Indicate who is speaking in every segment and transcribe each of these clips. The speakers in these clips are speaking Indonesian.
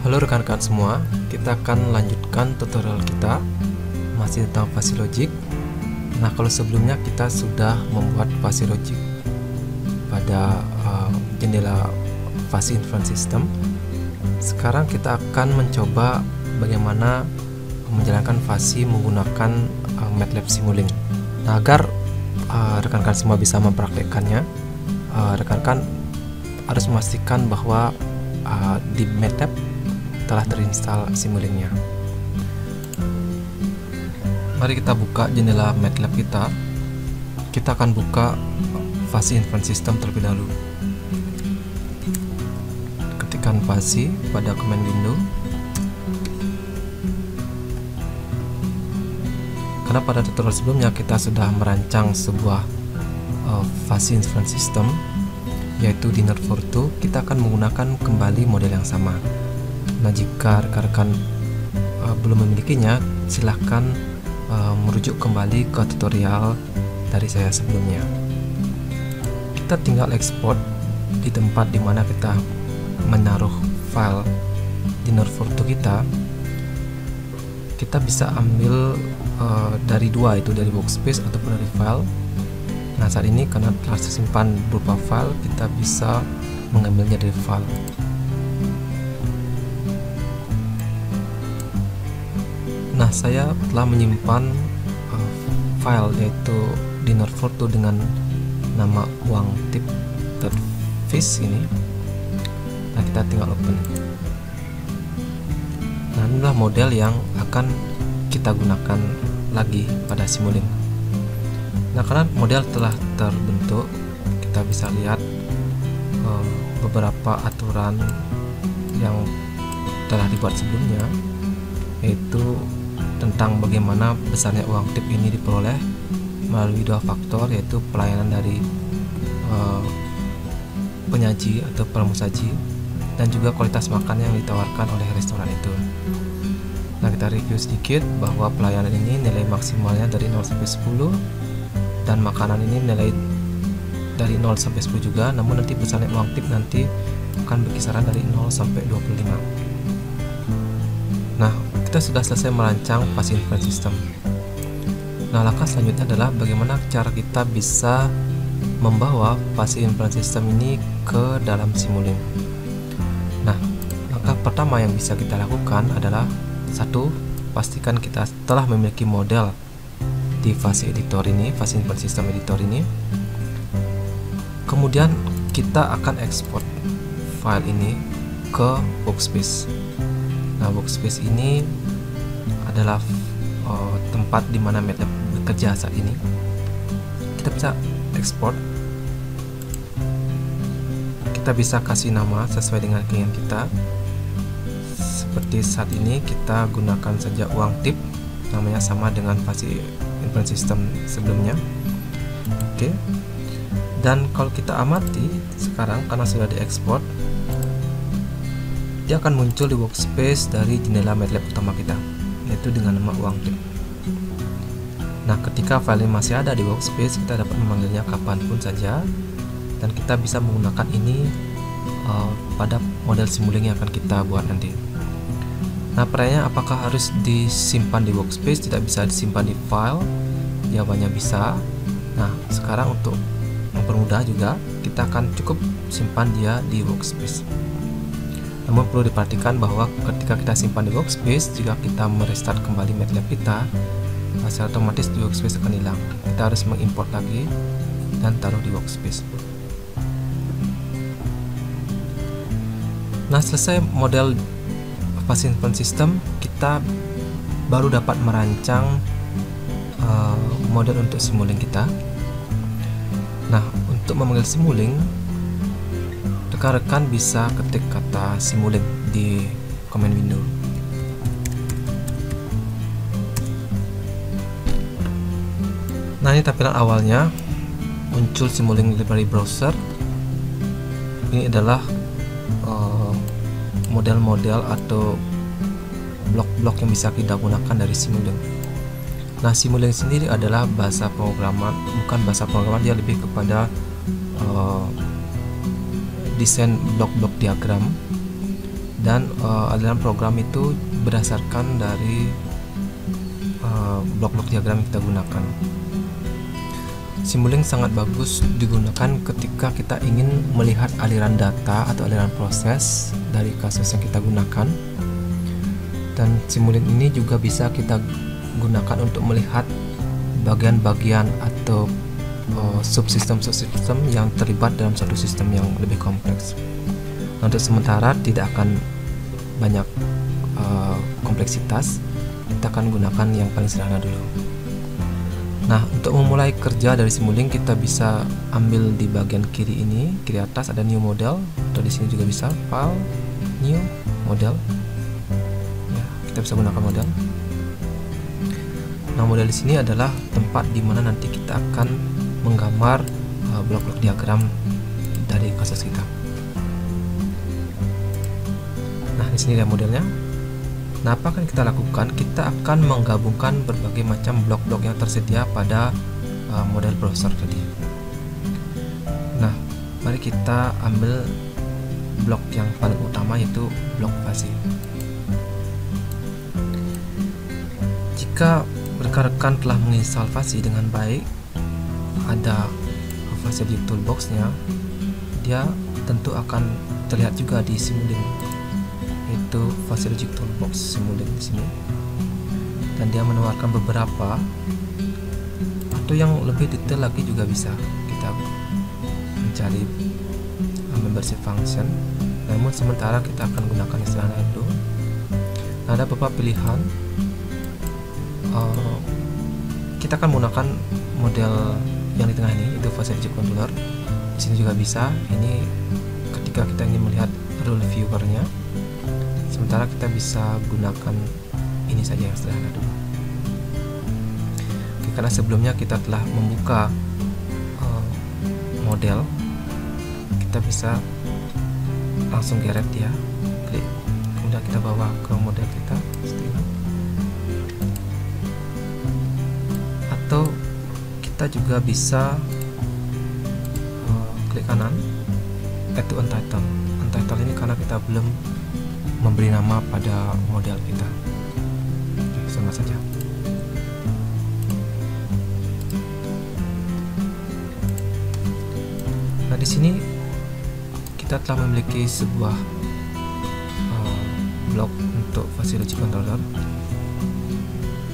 Speaker 1: Halo rekan-rekan semua, kita akan lanjutkan tutorial kita masih tentang fuzzy logic. Nah, kalau sebelumnya kita sudah membuat fuzzy logic pada jendela fuzzy inference system. Sekarang kita akan mencoba bagaimana menjalankan fuzzy menggunakan MATLAB Simulink. Nah, agar rekan-rekan semua bisa mempraktekkannya, rekan-rekan harus memastikan bahwa di MATLAB telah terinstall Simulink-nya. Mari kita buka jendela MATLAB kita. Kita akan buka fuzzy inference system terlebih dahulu. Ketikkan fuzzy pada command window. Karena pada tutorial sebelumnya kita sudah merancang sebuah fuzzy inference system, yaitu di Node42, kita akan menggunakan kembali model yang sama. Nah, jika rekan-rekan belum memilikinya, silahkan merujuk kembali ke tutorial dari saya sebelumnya. Kita tinggal ekspor di tempat dimana kita menaruh file di Node42 kita. Kita bisa ambil dari dua, itu dari workspace ataupun dari file. Nah, saat ini karena telah tersimpan berupa file, kita bisa mengambilnya dari file. Nah, saya telah menyimpan file yaitu di Node42 dengan nama uangtip.fish ini. Nah, kita tinggal open. Nah, inilah model yang akan kita gunakan lagi pada Simulink. Nah, karena model telah terbentuk, kita bisa lihat beberapa aturan yang telah dibuat sebelumnya, yaitu tentang bagaimana besarnya uang tip ini diperoleh melalui dua faktor, yaitu pelayanan dari penyaji atau pramusaji dan juga kualitas makan yang ditawarkan oleh restoran itu. Nah, kita review sedikit bahwa pelayanan ini nilai maksimalnya dari 0 sampai 10 dan makanan ini nilai dari 0 sampai 10 juga, namun nanti besarnya uang tip nanti akan berkisaran dari 0 sampai 25. Nah, kita sudah selesai merancang fuzzy inference system. Nah, langkah selanjutnya adalah bagaimana cara kita bisa membawa fuzzy inference system ini ke dalam Simulink. Nah, langkah pertama yang bisa kita lakukan adalah satu, pastikan kita telah memiliki model di fuzzy editor ini, fuzzy inference system editor ini. Kemudian kita akan ekspor file ini ke workspace. Nah, workspace ini adalah tempat di mana MATLAB bekerja saat ini. Kita bisa ekspor. Kita bisa kasih nama sesuai dengan keinginan kita. Seperti saat ini kita gunakan saja uang tip, namanya sama dengan fuzzy inference system sebelumnya. Oke. Dan kalau kita amati sekarang, karena sudah diekspor, dia akan muncul di workspace dari jendela MATLAB utama kita, yaitu dengan nama uang tip. Nah, ketika file ini masih ada di workspace, kita dapat memanggilnya kapanpun saja, dan kita bisa menggunakan ini pada model Simulink yang akan kita buat nanti. Nah, pertanyaannya apakah harus disimpan di workspace? Tidak bisa disimpan di file? Jawabannya bisa. Nah, sekarang untuk mempermudah juga, kita akan cukup simpan dia di workspace. Namun perlu diperhatikan bahwa ketika kita simpan di workspace, jika kita merestart kembali MATLAB kita, secara otomatis di workspace akan hilang. Kita harus mengimport lagi dan taruh di workspace. Nah, selesai model fuzzy inference system, kita baru dapat merancang model untuk Simulink kita. Nah, untuk memanggil Simulink, rekan-rekan bisa ketik kata Simulink di command window. Nah, ini tampilan awalnya, muncul Simulink library browser. Ini adalah model-model atau blok-blok yang bisa kita gunakan dari Simulink. Nah, Simulink sendiri adalah bahasa pemrograman, bukan bahasa pemrograman, dia lebih kepada desain blok-blok diagram dan aliran program itu berdasarkan dari blok-blok diagram yang kita gunakan. Simulink sangat bagus digunakan ketika kita ingin melihat aliran data atau aliran proses dari kasus yang kita gunakan. Dan Simulink ini juga bisa kita gunakan untuk melihat bagian-bagian atau subsistem-subsistem yang terlibat dalam satu sistem yang lebih kompleks. Untuk sementara tidak akan banyak kompleksitas, kita akan gunakan yang paling sederhana dulu. Nah, untuk memulai kerja dari Simulink kita bisa ambil di bagian kiri ini, kiri atas ada new model, atau di sini juga bisa file, new model. Ya, kita bisa gunakan model. Nah, model di sini adalah tempat di mana nanti kita akan menggambar blok-blok diagram dari kasus kita. Nah, di sini ada modelnya. Nah, apa akan kita lakukan? Kita akan menggabungkan berbagai macam blok-blok yang tersedia pada model browser tadi. Nah, mari kita ambil blok yang paling utama, yaitu blok fuzzy. Jika rekan-rekan telah menginstal fuzzy dengan baik, ada fuzzy di toolbox-nya, dia tentu akan terlihat juga di Simulink, yaitu Fuzzy Logic Toolbox Simulink di sini. Dan dia menawarkan beberapa, atau yang lebih detail lagi juga bisa kita mencari membership function. Namun sementara kita akan gunakan yang sederhana dulu. Nah, ada beberapa pilihan. Kita akan menggunakan model yang di tengah ini, itu Fuzzy Logic Controller. Di sini juga bisa. Ini ketika kita ingin melihat rule viewer-nya. Sementara kita bisa gunakan ini saja yang sederhana dulu. Oke, karena sebelumnya kita telah membuka model, kita bisa langsung geret dia, klik, kemudian kita bawa ke model kita seperti ini. Atau kita juga bisa klik kanan, add to untitled. Untitled ini karena kita belum memberi nama pada model kita. Oke, sama saja. Nah, di sini kita telah memiliki sebuah blok untuk Fuzzy Logic Controller.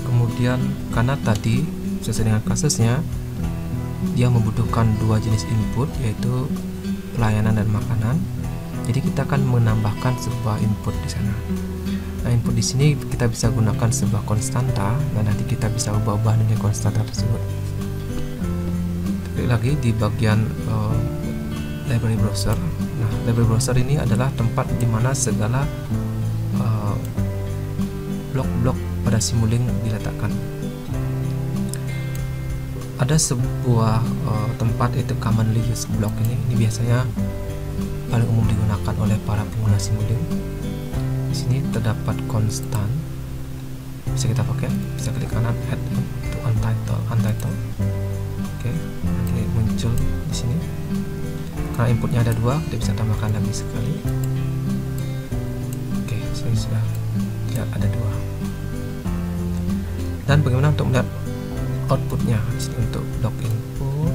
Speaker 1: Kemudian karena tadi sesuai dengan kasusnya, dia membutuhkan dua jenis input, yaitu pelayanan dan makanan. Jadi kita akan menambahkan sebuah input di sana. Nah, input di sini kita bisa gunakan sebuah konstanta, dan nanti kita bisa ubah-ubah dengan konstanta tersebut. Klik lagi di bagian library browser. Nah, library browser ini adalah tempat di mana segala blok-blok pada Simulink diletakkan. Ada sebuah tempat, yaitu commonly used block ini biasanya paling umum digunakan oleh para pengguna Simulink. Di sini terdapat konstan, bisa kita pakai, bisa klik kanan add to untitled. Oke, nanti muncul di sini. Karena inputnya ada dua, kita bisa tambahkan lagi sekali. Oke, sini sudah lihat ada dua. Dan bagaimana untuk melihat outputnya? Di sini untuk blok input.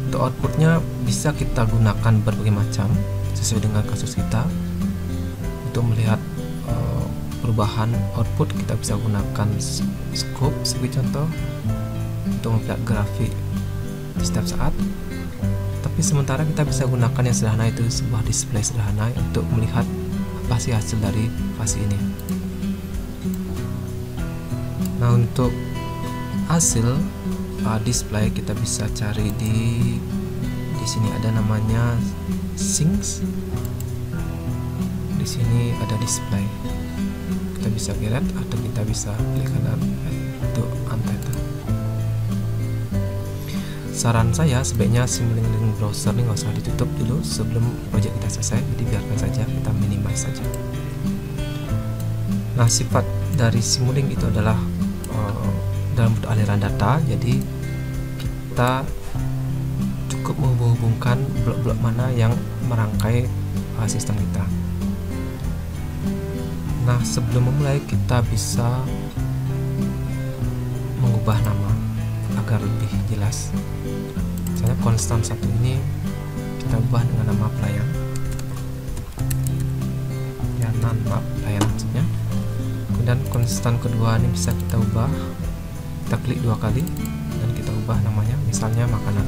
Speaker 1: Untuk outputnya bisa kita gunakan berbagai macam sesuai dengan kasus kita. Untuk melihat perubahan output, kita bisa gunakan scope sebagai contoh untuk melihat grafik di setiap saat. Tapi sementara kita bisa gunakan yang sederhana, itu sebuah display sederhana untuk melihat apa sih hasil dari fuzzy ini. Nah, untuk hasil display kita bisa cari di sini, ada namanya Things. Di sini ada display. Kita bisa geret atau kita bisa klik kanan untuk untitled. Saran saya sebaiknya Simulink browser ini nggak usah ditutup dulu sebelum project kita selesai, jadi biarkan saja, kita minimize saja. Nah, sifat dari Simulink itu adalah dalam bentuk aliran data, jadi kita cukup menghubungkan blok-blok mana yang merangkai sistem kita. Nah, sebelum memulai kita bisa mengubah nama agar lebih jelas. Misalnya konstan satu ini kita ubah dengan nama pelayan, nama pelayan maksudnya. Kemudian konstan kedua ini bisa kita ubah, kita klik 2 kali dan kita ubah namanya, misalnya makanan.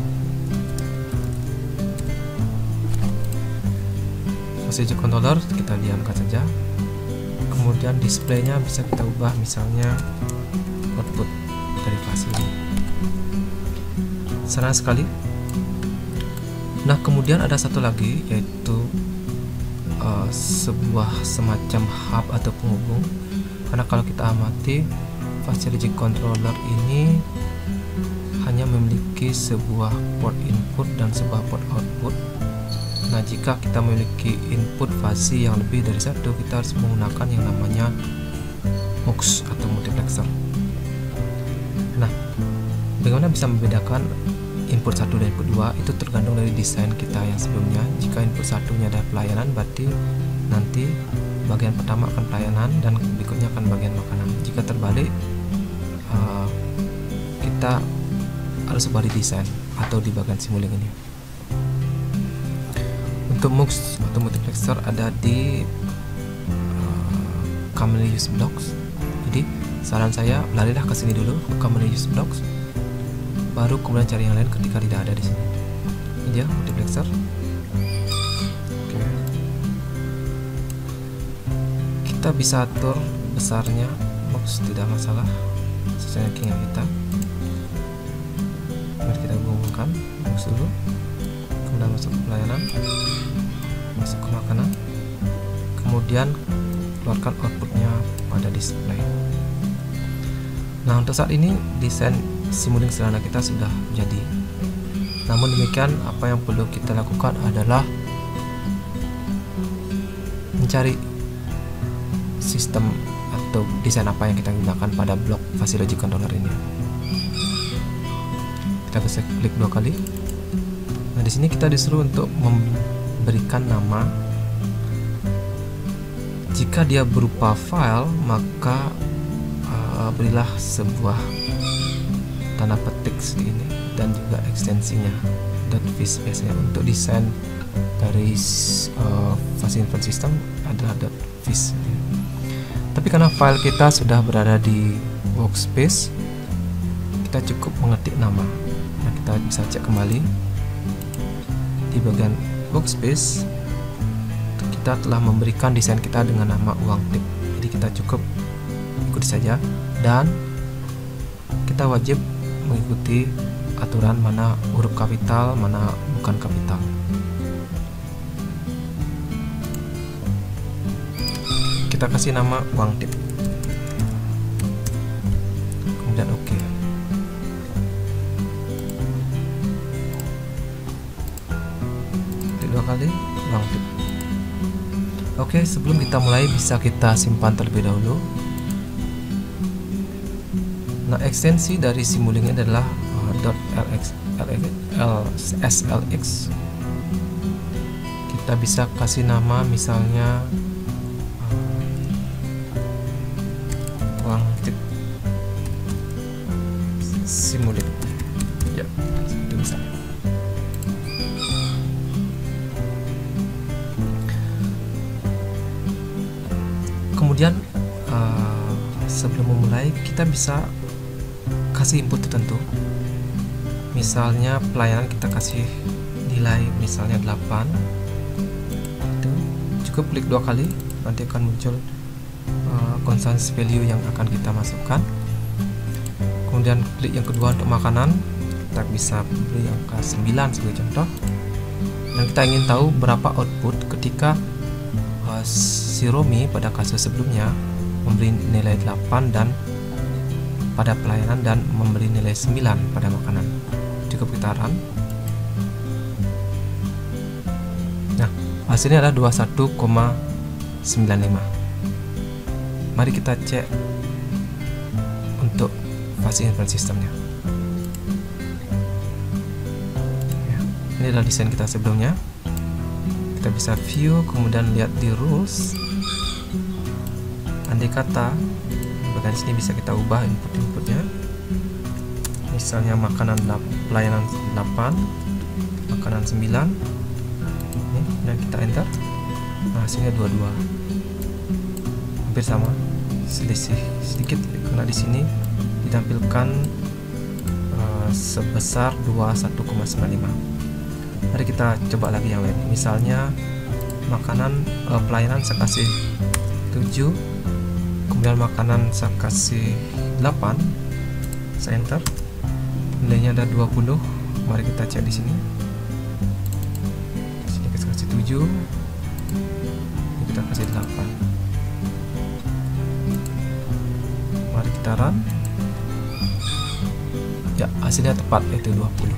Speaker 1: Facility controller kita diamkan saja. Kemudian displaynya bisa kita ubah, misalnya output dari facility. Senang sekali. Nah, kemudian ada satu lagi, yaitu sebuah semacam hub atau penghubung. Karena kalau kita amati, facility controller ini hanya memiliki sebuah port input dan sebuah port output. Nah, jika kita memiliki input fasi yang lebih dari satu, kita harus menggunakan yang namanya MUX atau multiplexer. Nah, bagaimana bisa membedakan input 1 dan input 2? Itu tergantung dari desain kita yang sebelumnya. Jika input satunya ada pelayanan, berarti nanti bagian pertama akan pelayanan dan berikutnya akan bagian makanan. Jika terbalik, kita harus ubah di desain atau di bagian simulink ini. Untuk MUX atau multiplexer ada di commonly used blocks. Jadi saran saya, larilah ke sini dulu, ke commonly used blocks, baru kemudian cari yang lain ketika tidak ada di sini. Ini dia multiplexer. Oke. Kita bisa atur besarnya MUX, tidak masalah, sesuai keinginan kita. Mari kita hubungkan MUX dulu, kemudian masuk ke pelayanan, masuk ke makanan, kemudian keluarkan outputnya pada display. Nah, untuk saat ini desain simulink sederhana kita sudah jadi. Namun demikian, apa yang perlu kita lakukan adalah mencari sistem atau desain apa yang kita gunakan pada blok facility controller ini. Kita bisa klik 2 kali. Nah, di sini kita disuruh untuk memberikan nama. Jika dia berupa file, maka berilah sebuah tanda petik ini dan juga ekstensinya .vis. Biasanya untuk desain dari facility system adalah .vis. Tapi karena file kita sudah berada di workspace, kita cukup mengetik nama. Nah, kita bisa cek kembali di bagian workspace, kita telah memberikan desain kita dengan nama uang tip. Jadi kita cukup ikuti saja, dan kita wajib mengikuti aturan mana huruf kapital, mana bukan kapital. Kita kasih nama uang tip, kemudian OK. Klik 2 kali uang tip. Oke, sebelum kita mulai bisa kita simpan terlebih dahulu. Nah, ekstensi dari simulink ini adalah .slx. Kita bisa kasih nama, misalnya uang tip simulink. Ya, itu misalnya. Kemudian sebelum memulai, kita bisa kasih input tertentu. Misalnya pelayanan kita kasih nilai misalnya 8. Itu cukup klik 2 kali, nanti akan muncul constant value yang akan kita masukkan. Kemudian klik yang kedua untuk makanan, kita bisa beri angka 9 sebagai contoh. Dan kita ingin tahu berapa output ketika si Romi pada kasus sebelumnya memberi nilai 8 dan pada pelayanan, dan memberi nilai 9 pada makanan. Cukup kita run. Nah, hasilnya adalah 21,95. Mari kita cek untuk fase inference sistemnya. Ya, ini adalah desain kita sebelumnya. Kita bisa view, kemudian lihat di rules. andai kata bagian sini bisa kita ubah inputnya, misalnya pelayanan 8, makanan 9 ini, dan kita enter. Nah, hasilnya 22, hampir sama, selisih sedikit karena di sini ditampilkan sebesar 21,95. Mari kita coba lagi yang lain. Misalnya pelayanan saya kasih 7, kemudian makanan saya kasih 8, saya enter, nilainya ada 20. Mari kita cek di sini. Di sini kita kasih 7, ini kita kasih 8. Mari kita run. Ya, hasilnya tepat, yaitu 20.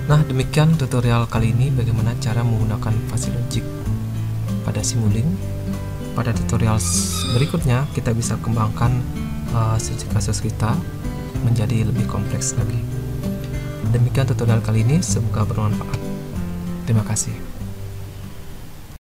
Speaker 1: Nah, demikian tutorial kali ini bagaimana cara menggunakan FuzzyLogic pada Simulink. Pada tutorial berikutnya kita bisa kembangkan kasus kita menjadi lebih kompleks lagi. Demikian tutorial kali ini, semoga bermanfaat. Terima kasih.